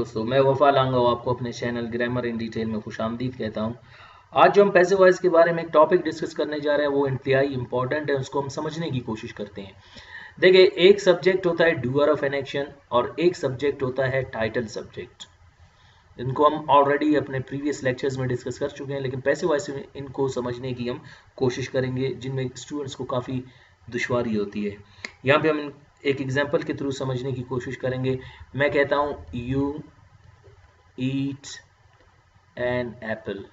दोस्तों, मैं वफा लांगा आपको अपने चैनल ग्रामर इन डिटेल में खुशामदीद कहता हूं। आज जो हम पैसिव वॉइस के बारे में एक टॉपिक डिस्कस करने जा रहे हैं वो इंतहाई इंपॉर्टेंट है, उसको हम समझने की कोशिश करते हैं। देखिए, एक सब्जेक्ट होता है डूअर ऑफ एन एक्शन और एक सब्जेक्ट होता है टाइटल सब्जेक्ट। इनको हम ऑलरेडी अपने प्रीवियस लेक्चर्स में डिस्कस कर चुके हैं, लेकिन पैसिव वॉइस में इनको समझने की हम कोशिश करेंगे, जिनमें स्टूडेंट्स को काफ़ी दुश्वारी होती है। यहाँ पे हम एक एग्जाम्पल के थ्रू समझने की कोशिश करेंगे। मैं कहता हूँ यू ईट एन एप्पल।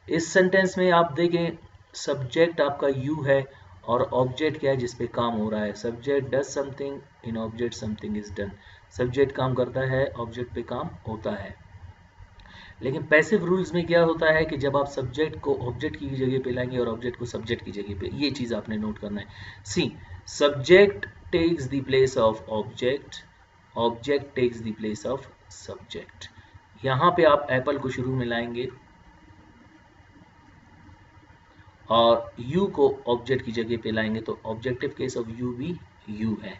इस सेंटेंस में आप देखें, सब्जेक्ट आपका यू है और ऑब्जेक्ट क्या है जिस पे काम हो रहा है। Subject does something, in object something is done. Subject काम करता है, ऑब्जेक्ट पे काम होता है। लेकिन पैसिव रूल्स में क्या होता है कि जब आप सब्जेक्ट को ऑब्जेक्ट की जगह पे लाएंगे और ऑब्जेक्ट को सब्जेक्ट की जगह पे, ये चीज आपने नोट करना है। See, subject takes the place of object, object takes the place of subject. यहां पे आप एप्पल को शुरू में लाएंगे और यू को ऑब्जेक्ट की जगह पे लाएंगे, तो ऑब्जेक्टिव केस ऑफ यू भी यू है।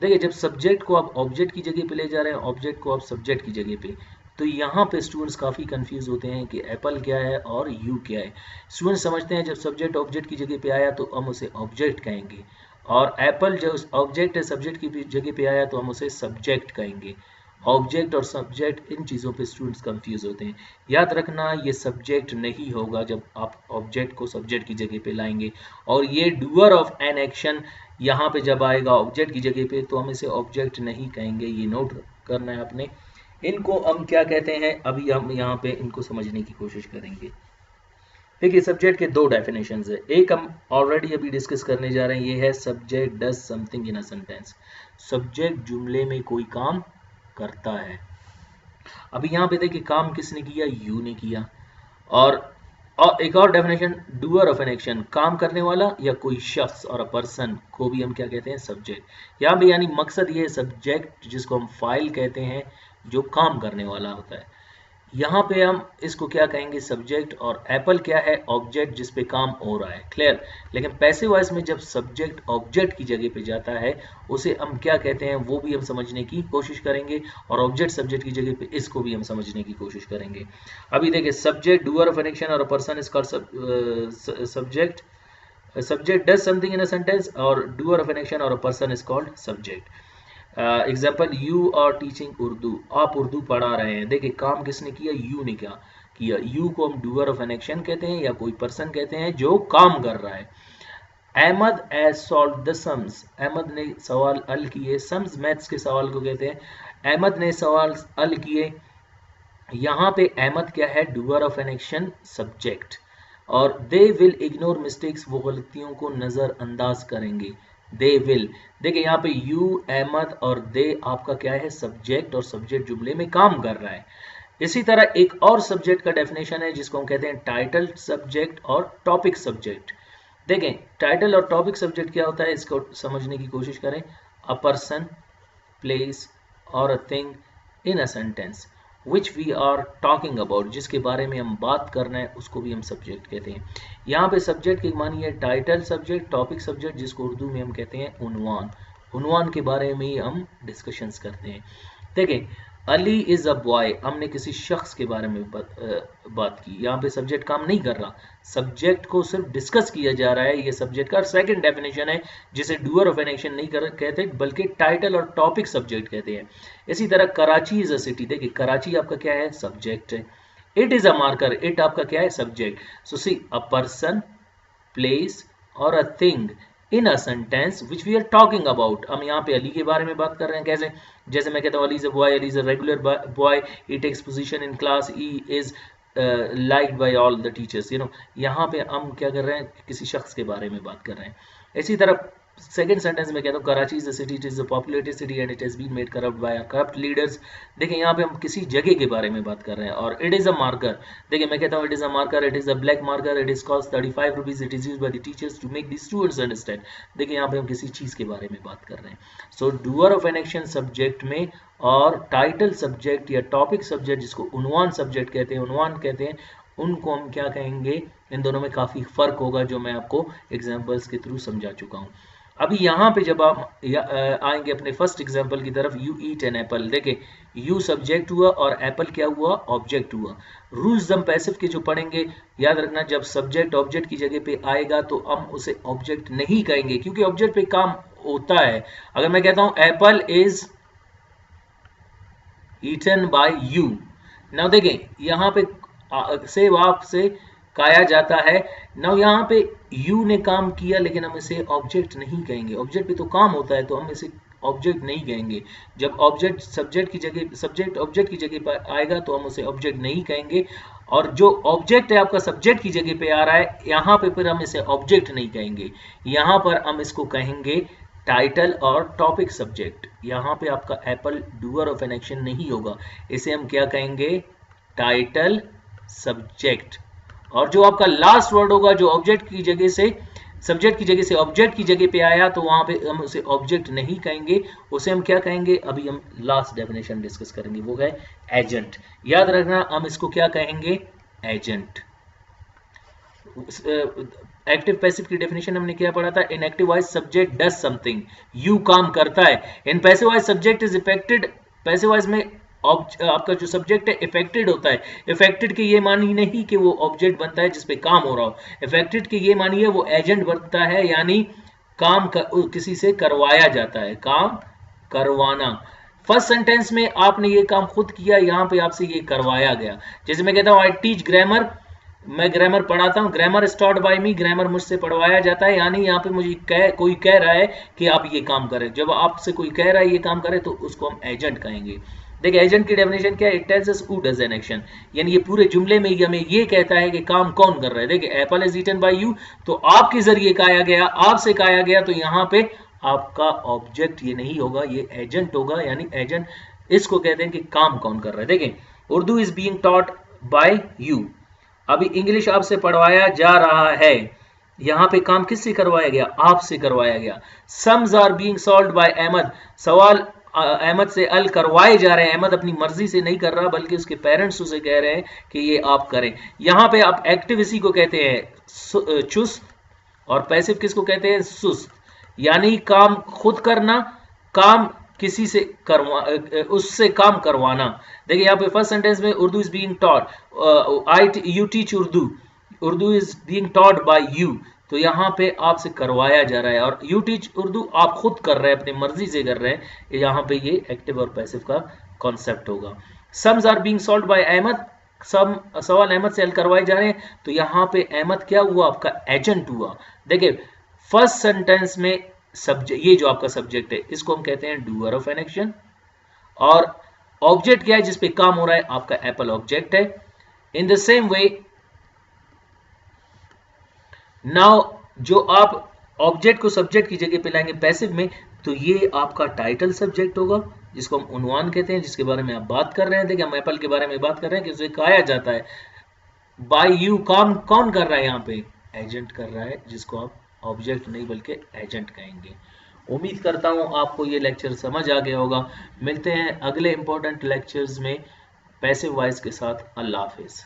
देखिए, जब सब्जेक्ट को आप ऑब्जेक्ट की जगह पे ले जा रहे हैं, ऑब्जेक्ट को आप सब्जेक्ट की जगह पे, तो यहाँ पे स्टूडेंट्स काफ़ी कंफ्यूज होते हैं कि एप्पल क्या है और यू क्या है। स्टूडेंट्स समझते हैं जब सब्जेक्ट ऑब्जेक्ट की जगह पे आया तो हम उसे ऑब्जेक्ट कहेंगे, और एप्पल जो ऑब्जेक्ट है सब्जेक्ट की जगह पे आया तो हम उसे सब्जेक्ट कहेंगे। ऑब्जेक्ट और सब्जेक्ट, इन चीज़ों पे स्टूडेंट्स कंफ्यूज होते हैं। याद रखना, ये सब्जेक्ट नहीं होगा जब आप ऑब्जेक्ट को सब्जेक्ट की जगह पे लाएंगे, और ये डूअर ऑफ एन एक्शन यहाँ पे जब आएगा ऑब्जेक्ट की जगह पे तो हम इसे ऑब्जेक्ट नहीं कहेंगे। ये नोट करना है आपने। इनको हम क्या कहते हैं, अभी हम यहाँ पे इनको समझने की कोशिश करेंगे। देखिए, सब्जेक्ट के दो डेफिनेशंस है। एक हम ऑलरेडी अभी डिस्कस करने जा रहे हैं, ये है subject does something in a sentence. Subject जुमले में कोई काम करता है। अभी यहाँ पे देखिए, काम किसने किया, यू ने किया। और एक और definition, doer of an action, काम करने वाला या कोई शख्स और अ पर्सन को भी हम क्या कहते हैं, सब्जेक्ट। यहाँ पे यानी मकसद ये है, सब्जेक्ट जिसको हम फाइल कहते हैं जो काम करने वाला होता है, यहाँ पे हम इसको क्या कहेंगे, सब्जेक्ट। और एप्पल क्या है, ऑब्जेक्ट जिस पे काम हो रहा है। क्लियर। लेकिन पैसिव वॉइस में जब सब्जेक्ट ऑब्जेक्ट की जगह पे जाता है उसे हम क्या कहते हैं वो भी हम समझने की कोशिश करेंगे, और ऑब्जेक्ट सब्जेक्ट की जगह पे इसको भी हम समझने की कोशिश करेंगे। अभी देखिए, subject doer of an action और a person is called subject. Subject does something in a sentence और डूअर ऑफ एन एक्शन और a person is called subject. Example, you are teaching Urdu, आप उर्दू पढ़ा रहे हैं। देखिए, काम किसने किया, यू ने क्या किया। यू को हम डूअर ऑफ एन एक्शन कहते हैं या कोई पर्सन कहते हैं जो काम कर रहा है। Ahmad has solved the sums, Ahmad ने सवाल हल किए। सम्स मैथ्स के सवाल को कहते हैं। अहमद ने सवाल हल किए, यहाँ पे अहमद क्या है, doer of an action, subject. और दे विल इग्नोर मिस्टेक्स, वो गलतियों को नजरअंदाज करेंगे। दे विल, देखिए यहाँ पे यू, अहमद और दे आपका क्या है, सब्जेक्ट, और सब्जेक्ट जुमले में काम कर रहा है। इसी तरह एक और सब्जेक्ट का डेफिनेशन है जिसको हम कहते हैं टाइटल सब्जेक्ट और टॉपिक सब्जेक्ट। देखें, टाइटल और टॉपिक सब्जेक्ट क्या होता है, इसको समझने की कोशिश करें। अ पर्सन, प्लेस और a thing in a sentence which we are talking about, जिसके बारे में हम बात कर रहे हैं उसको भी हम सब्जेक्ट कहते हैं। यहाँ पे सब्जेक्ट की मानी है टाइटल सब्जेक्ट, टॉपिक सब्जेक्ट जिसको उर्दू में हम कहते हैं उन्वान। उन्वान के बारे में ही हम डिस्कशंस करते हैं। देखें, अली इज अ बॉय, हमने किसी शख्स के बारे में बात की। यहाँ पे सब्जेक्ट काम नहीं कर रहा, सब्जेक्ट को सिर्फ डिस्कस किया जा रहा है। ये सब्जेक्ट का सेकंड डेफिनेशन है जिसे डूअर ऑफ एन एक्शन नहीं कहते बल्कि टाइटल और टॉपिक सब्जेक्ट कहते हैं। इसी तरह कराची इज अ सिटी, देखिए कराची आपका क्या है, सब्जेक्ट है। It is a marker, it आपका क्या है, subject. So see, a person, place और a thing in a sentence which we are talking about. हम यहाँ पे अली के बारे में बात कर रहे हैं। कैसे, जैसे मैं कहता हूँ Ali is a boy, Ali is a regular boy, he takes position in class, he is liked by all the teachers. यहाँ पे हम क्या कर रहे हैं, किसी शख्स के बारे में बात कर रहे हैं। इसी तरह सेकंड सेंटेंस में कहता हूँ Karachi is a city, it is a populated city and it has been made corrupt by corrupt leaders. देखिए, यहाँ पे हम किसी जगह के बारे में बात कर रहे हैं। और इट इज अ मार्कर, देखिए मैं कहता हूँ it is a marker, it is a black marker, it is cost 35 rupees, it is used by the teachers to make the students understand. देखिए, यहाँ पे हम किसी चीज के बारे में बात कर रहे हैं। So doer of an action subject में, और टाइटल सब्जेक्ट या टॉपिक सब्जेक्ट जिसको उन्वान सब्जेक्ट कहते हैं, उन्वान कहते हैं, उनको हम क्या कहेंगे। इन दोनों में काफी फर्क होगा जो मैं आपको एग्जांपल्स के थ्रू समझा चुका हूँ। अभी यहाँ पे जब आप आएंगे अपने फर्स्ट एग्जांपल की तरफ, यू ईट एन एप्पल, देखें यू सब्जेक्ट हुआ और एप्पल क्या हुआ, ऑब्जेक्ट हुआ। रूल्स हम पैसिव के जो पढ़ेंगे, याद रखना जब सब्जेक्ट ऑब्जेक्ट की जगह पे आएगा तो हम उसे ऑब्जेक्ट नहीं कहेंगे, क्योंकि ऑब्जेक्ट पे काम होता है। अगर मैं कहता हूं apple is eaten by you, now देखें यहाँ पे सेब आपसे खाया जाता है। नाउ यहाँ पे यू ने काम किया, लेकिन हम इसे ऑब्जेक्ट नहीं कहेंगे। ऑब्जेक्ट पे तो काम होता है, तो हम इसे ऑब्जेक्ट नहीं कहेंगे। जब ऑब्जेक्ट सब्जेक्ट की जगह, सब्जेक्ट ऑब्जेक्ट की जगह पर आएगा तो हम उसे ऑब्जेक्ट नहीं कहेंगे। और जो ऑब्जेक्ट है आपका सब्जेक्ट की जगह पे आ रहा है, यहाँ पे फिर हम इसे ऑब्जेक्ट नहीं कहेंगे, यहाँ पर हम इसको कहेंगे टाइटल और टॉपिक सब्जेक्ट। यहाँ पे आपका Apple doer of an action नहीं होगा, इसे हम क्या कहेंगे, टाइटल सब्जेक्ट। और जो आपका लास्ट वर्ड होगा जो ऑब्जेक्ट की जगह से, सब्जेक्ट की जगह से ऑब्जेक्ट की जगह पे आया, तो वहां पे हम उसे ऑब्जेक्ट नहीं कहेंगे, उसे हम क्या कहेंगे, अभी हम लास्ट डेफिनेशन डिस्कस करेंगे, वो है एजेंट। याद रखना हम इसको क्या कहेंगे, एजेंट। एक्टिव पैसिव की डेफिनेशन हमने क्या पढ़ा था, इन active voice subject does something, you काम करता है। In passive voice subject is affected, passive voice में आपका जो सब्जेक्ट है इफेक्टेड होता है। इफेक्टेड के ये मानी नहीं कि वो ऑब्जेक्ट बनता है जिसपे काम हो रहा हो, इफेक्टेड के ये मानिए वो एजेंट बनता है, यानी काम किसी से करवाया जाता है, काम करवाना। फर्स्ट सेंटेंस में आपने ये काम खुद किया, यहाँ पे आपसे ये करवाया गया। जैसे मैं कहता हूँ आई टीच ग्रामर, मैं ग्रामर पढ़ाता हूँ, grammar start by me, grammar मुझसे पढ़वाया जाता है, यानी यहाँ पे मुझे कोई कह रहा है कि आप ये काम करें। जब आपसे कोई कह रहा है ये काम करें तो उसको हम एजेंट कहेंगे। देखिए एजेंट की डेफिनेशन क्या है, it tells us who does an action, यानी ये पूरे जुमले में ही हमें ये कहता है कि काम कौन कर रहा है। देखिए apple is eaten by you, तो आपके जरिए खाया गया, आपसे खाया गया, तो यहाँ पे आपका ऑब्जेक्ट ये नहीं होगा, ये एजेंट होगा, यानी एजेंट इसको कहते हैं कि काम कौन कर रहा है। देखिए Urdu is being taught by you, अभी इंग्लिश आपसे पढ़वाया जा रहा है, यहाँ पे काम किससे करवाया गया, आपसे करवाया गया। Sums are being solved by Ahmad, सवाल अहमद से हल करवाए जा रहे हैं। अहमद अपनी मर्जी से नहीं कर रहा, बल्कि उसके पेरेंट्स उसे कह रहे हैं कि ये आप करें। यहाँ पे आप एक्टिव इसी को कहते हैं चुस्त, और पैसिव किसको कहते हैं, सुस्त, यानी काम खुद करना, काम किसी से उससे काम करवाना। देखिए यहाँ पे फर्स्ट सेंटेंस में Urdu is being taught, you teach Urdu, Urdu is being taught by you, तो यहाँ पे आपसे करवाया जा रहा है, और यू टीच उर्दू आप खुद कर रहे हैं, अपनी मर्जी से कर रहे हैं, यहाँ पे ये एक्टिव और पैसिव का कॉन्सेप्ट होगा। Sums are being solved by Ahmad, सम सवाल अहमद से हल करवाए जा रहे हैं, तो यहाँ पे अहमद क्या हुआ, आपका एजेंट हुआ। देखिए फर्स्ट सेंटेंस में सब्जेक्ट, ये जो आपका सब्जेक्ट है इसको हम कहते हैं डूअर ऑफ एन एक्शन, और ऑब्जेक्ट क्या है जिसपे काम हो रहा है, आपका एप्पल ऑब्जेक्ट है। In the same way now जो आप ऑब्जेक्ट को सब्जेक्ट की जगह पे लाएंगे पैसिव में, तो ये आपका टाइटल सब्जेक्ट होगा, जिसको हम उन्वान कहते हैं, जिसके बारे में आप बात कर रहे हैं। देखिए हम एप्पल के बारे में बात कर रहे हैं कि उसे खाया जाता है। बाय यू काम कौन कर रहा है, यहाँ पे एजेंट कर रहा है, जिसको आप ऑब्जेक्ट नहीं बल्कि एजेंट कहेंगे। उम्मीद करता हूं आपको ये लेक्चर समझ आ गया होगा। मिलते हैं अगले इंपॉर्टेंट लेक्चर्स में पैसिव वॉइस के साथ। अल्लाह हाफिज।